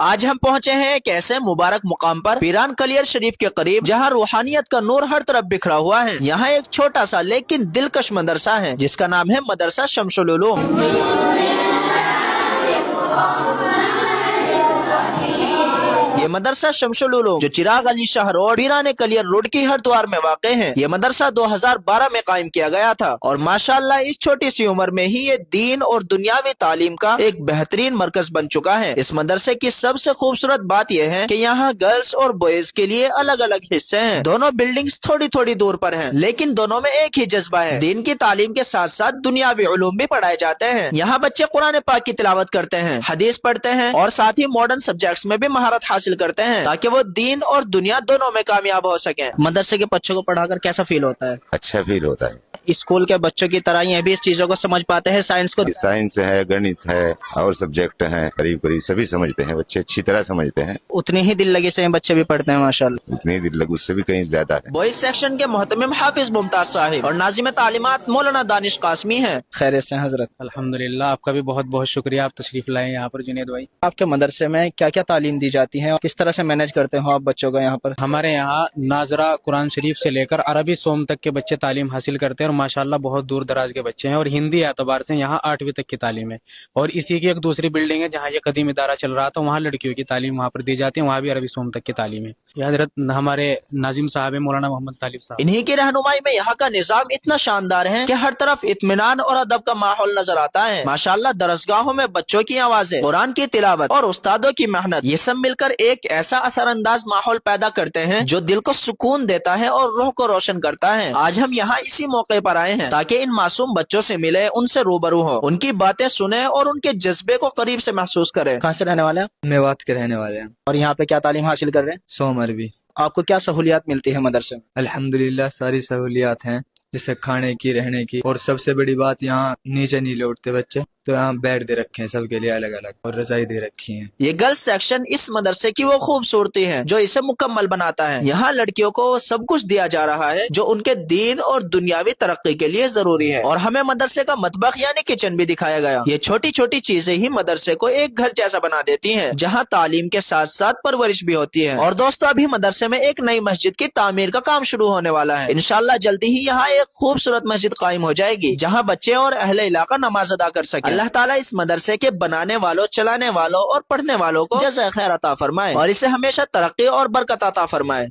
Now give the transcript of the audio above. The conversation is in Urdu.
آج ہم پہنچے ہیں ایک ایسے مبارک مقام پر پیران کلیئر شریف کے قریب جہاں روحانیت کا نور ہر طرف بکھرا ہوا ہے۔ یہاں ایک چھوٹا سا لیکن دلکش مدرسہ ہے جس کا نام ہے مدرسہ شمس العلوم۔ یہ مدرسہ شمس العلوم جو چراغ علی شاہ روڈ پیران کلیئر روڈ کی ہر دوار میں واقع ہے، یہ مدرسہ 2012 میں قائم کیا گیا تھا اور ماشاءاللہ اس چھوٹی سی عمر میں ہی یہ دین اور دنیاوی تعلیم کا ایک بہترین مرکز بن چکا ہے۔ اس مدرسے کی سب سے خوبصورت بات یہ ہے کہ یہاں گرلز اور بوائز کے لیے الگ الگ حصے ہیں۔ دونوں بلڈنگز تھوڑی تھوڑی دور پر ہیں لیکن دونوں میں ایک ہی جذبہ ہے، دین کی تعلیم کے ساتھ ساتھ دنیاوی علوم بھی پڑھائے جاتے ہیں۔ یہاں بچے قرآن پاک کی تلاوت کرتے ہیں، حدیث پڑھتے ہیں اور ساتھ ہی ماڈرن سبجیکٹس میں بھی مہارت حاصل کرتے ہیں تاکہ وہ دین اور دنیا دونوں میں کامیاب ہو سکیں۔ مدرسے کے بچوں کو پڑھا کر کیسا فیل ہوتا ہے؟ اچھا فیل ہوتا ہے۔ اسکول کے بچوں کی طرح یہ بھی اس چیزوں کو سمجھ پاتے ہیں، سائنس کو؟ سائنس ہے، گنت ہے اور سبجیکٹ ہیں، قریب قریب سبھی سمجھتے ہیں بچے، اچھی طرح سمجھتے ہیں۔ اتنی ہی دل لگی سے بچے بھی پڑھتے ہیں ماشاءاللہ۔ اتنی دل لگو اس سے بھی کہیں زیادہ ہے۔ بوائز سیکشن کے محتمم حافظ ممتاز صاحب اور ناظم تعلیمات مولانا دانش قاسمی ہیں۔ خیریت سے حضرت؟ الحمدللہ، آپ کا بھی بہت بہت شکریہ، آپ تشریف لائے یہاں پر جنید بھائی۔ آپ کے مدرسے میں کیا کیا تعلیم دی جاتی ہے اور کس طرح سے مینج کرتے ہو آپ بچوں کا یہاں پر؟ ہمارے یہاں ناظرہ قرآن شریف سے لے کر عربی سوم تک کے بچے تعلیم حاصل کرتے ہیں اور ماشاءاللہ بہت دور دراز کے بچے ہیں، اور ہندی اعتبار سے یہاں 8ویں تک کی تعلیم ہے۔ اور اسی کی ایک دوسری بلڈنگ ہے جہاں یہ قدیم ادارہ چل رہا تھا، وہاں لڑکیوں کی تعلیم وہاں پر دی جاتی ہے، وہاں بھی عربی سوم تک کی تعلیم ہے۔ یہ حضرت ہمارے ناظم صاحب ہیں مولانا محمد طالب صاحب، انہی کی رہنمائی میں یہاں کا نظام اتنا شاندار ہے کہ ہر طرف اطمینان اور ادب کا ماحول نظر آتا ہے۔ ماشاءاللہ درسگاہوں میں بچوں کی آوازیں، قرآن کی تلاوت اور استادوں کی محنت، یہ سب مل کر ایک ایسا اثر انداز ماحول پیدا کرتے ہیں جو دل کو سکون دیتا ہے اور روح کو روشن کرتا ہے۔ آج ہم یہاں اسی موقع پر آئے ہیں تاکہ ان معصوم بچوں سے ملے، ان سے روبرو ہو، ان کی باتیں سنیں اور ان کے جذبے کو قریب سے محسوس کریں۔ کہاں سے رہنے والے ہیں؟ میوات کے رہنے والے ہیں، اور یہاں پہ کیا تعلیم حاصل کر رہے ہیں؟ سوم عربی۔ آپ کو کیا سہولیات ملتی ہے مدرسے میں؟ الحمدللہ ساری سہولیات ہیں، جیسے کھانے کی، رہنے کی، اور سب سے بڑی بات یہاں نیچے نہیں لوٹتے بچے، تو یہاں بیڈ دے رکھے ہیں سب کے لیے الگ الگ، اور رضائی دے رکھی ہیں۔ یہ گرلز سیکشن اس مدرسے کی وہ خوبصورتی ہے جو اسے مکمل بناتا ہے۔ یہاں لڑکیوں کو وہ سب کچھ دیا جا رہا ہے جو ان کے دین اور دنیاوی ترقی کے لیے ضروری ہے، اور ہمیں مدرسے کا مطبخ یعنی کچن بھی دکھایا گیا۔ یہ چھوٹی چھوٹی چیزیں ہی مدرسے کو ایک گھر جیسا بنا دیتی ہیں جہاں تعلیم کے ساتھ ساتھ پرورش بھی ہوتی ہے۔ اور دوستو ابھی مدرسے میں ایک نئی مسجد کی تعمیر کا کام شروع ہونے والا ہے، انشاءاللہ جلدی ہی یہاں ایک خوبصورت مسجد قائم ہو جائے گی جہاں بچے اور اہل علاقہ نماز ادا کر سکیں۔ اللہ تعالیٰ اس مدرسے کے بنانے والوں، چلانے والوں اور پڑھنے والوں کو جزائے خیر عطا فرمائے اور اسے ہمیشہ ترقی اور برکت عطا فرمائے۔